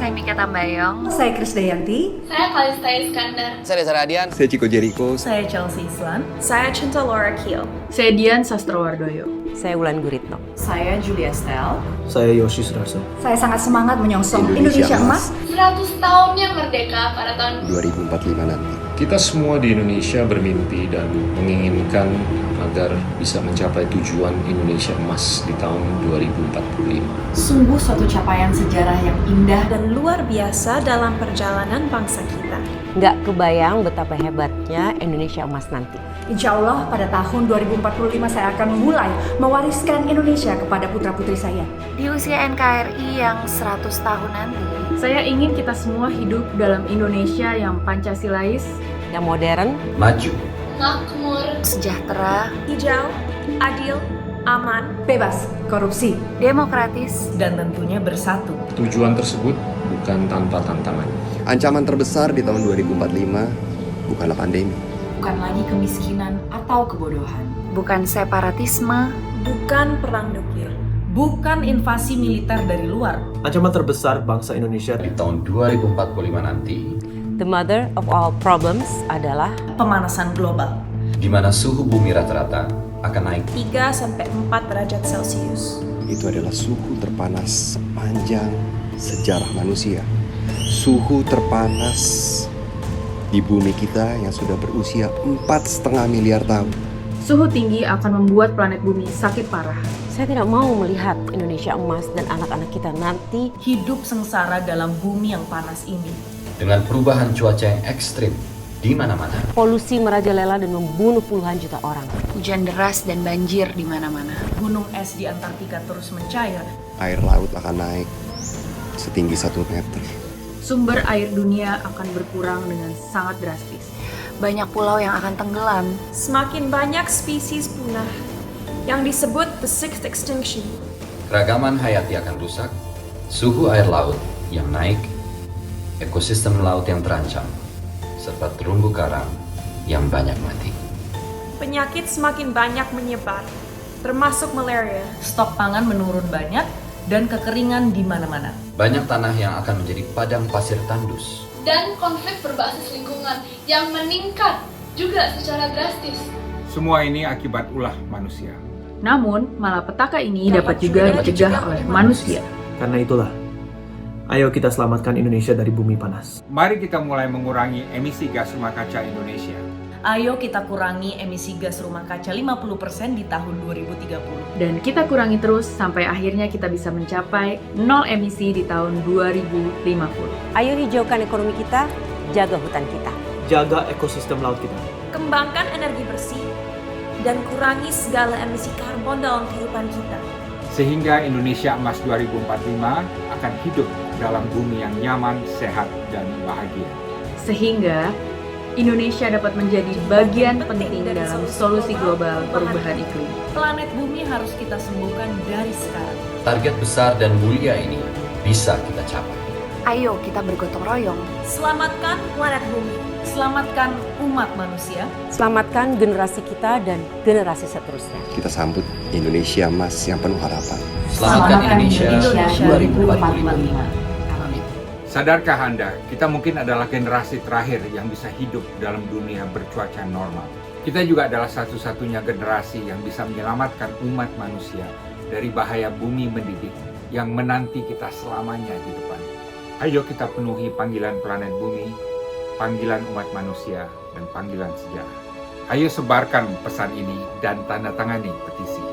saya Mika Tambayong. Saya Krisdayanti. Saya Kalista Iskandar. Saya Reza Radian. Saya Chico Jericho. Saya Chelsea Islan. Saya Cinta Laura Kiel. Saya Dian Sastrowardoyo. Saya Wulan Guritno. Saya Julia Stel. Saya Yoshi Sudarso. Saya sangat semangat menyongsong Indonesia Emas 100 tahunnya merdeka pada tahun 2045 nanti. Kita semua di Indonesia bermimpi dan menginginkan agar bisa mencapai tujuan Indonesia Emas di tahun 2045. Sungguh suatu capaian sejarah yang indah dan luar biasa dalam perjalanan bangsa kita. Nggak kebayang betapa hebatnya Indonesia Emas nanti. Insya Allah pada tahun 2045 saya akan mulai mewariskan Indonesia kepada putra-putri saya. Di usia NKRI yang 100 tahun nanti, saya ingin kita semua hidup dalam Indonesia yang Pancasilais, yang modern, maju, makmur, sejahtera, hijau, adil, aman, bebas korupsi, demokratis, dan tentunya bersatu. Tujuan tersebut bukan tanpa tantangan. Ancaman terbesar di tahun 2045 bukanlah pandemi. Bukan lagi kemiskinan atau kebodohan. bukan separatisme, bukan perang nuklir, bukan invasi militer dari luar. Ancaman terbesar bangsa Indonesia di tahun 2045 nanti, the mother of all problems adalah pemanasan global, di mana suhu bumi rata-rata akan naik 3-4 derajat Celcius. Itu adalah suhu terpanas sepanjang sejarah manusia. Suhu terpanas di bumi kita yang sudah berusia 4,5 miliar tahun. Suhu tinggi akan membuat planet bumi sakit parah. saya tidak mau melihat Indonesia Emas dan anak-anak kita nanti hidup sengsara dalam bumi yang panas ini. dengan perubahan cuaca yang ekstrim di mana-mana. polusi merajalela dan membunuh puluhan juta orang. hujan deras dan banjir di mana-mana. Gunung es di Antartika terus mencair. Air laut akan naik setinggi 1 meter. Sumber air dunia akan berkurang dengan sangat drastis. Banyak pulau yang akan tenggelam. Semakin banyak spesies punah yang disebut the sixth extinction. Keragaman hayati akan rusak, suhu air laut yang naik, ekosistem laut yang terancam, serta terumbu karang yang banyak mati. Penyakit semakin banyak menyebar, termasuk malaria. Stok pangan menurun banyak dan kekeringan di mana-mana. Banyak tanah yang akan menjadi padang pasir tandus. dan konflik berbasis lingkungan yang meningkat juga secara drastis. Semua ini akibat ulah manusia. Namun, malapetaka ini dapat juga dicegah oleh manusia. Karena itulah, ayo kita selamatkan Indonesia dari bumi panas. Mari kita mulai mengurangi emisi gas rumah kaca Indonesia. Ayo kita kurangi emisi gas rumah kaca 50% di tahun 2030. Dan kita kurangi terus sampai akhirnya kita bisa mencapai nol emisi di tahun 2050. Ayo hijaukan ekonomi kita, jaga hutan kita. Jaga ekosistem laut kita. Kembangkan energi bersih dan kurangi segala emisi karbon dalam kehidupan kita. Sehingga Indonesia Emas 2045 akan hidup dalam bumi yang nyaman, sehat, dan bahagia. Sehingga Indonesia dapat menjadi bagian penting dalam solusi global perubahan iklim. Planet bumi harus kita sembuhkan dari sekarang. Target besar dan mulia ini bisa kita capai. Ayo kita bergotong royong. Selamatkan planet bumi. Selamatkan umat manusia. Selamatkan generasi kita dan generasi seterusnya. Kita sambut Indonesia Emas yang penuh harapan. Selamatkan Indonesia 2045. Sadarkah Anda, kita mungkin adalah generasi terakhir yang bisa hidup dalam dunia bercuaca normal. Kita juga adalah satu-satunya generasi yang bisa menyelamatkan umat manusia dari bahaya bumi mendidih yang menanti kita selamanya di depan. Ayo kita penuhi panggilan planet bumi, panggilan umat manusia, dan panggilan sejarah. Ayo sebarkan pesan ini dan tanda tangani petisi.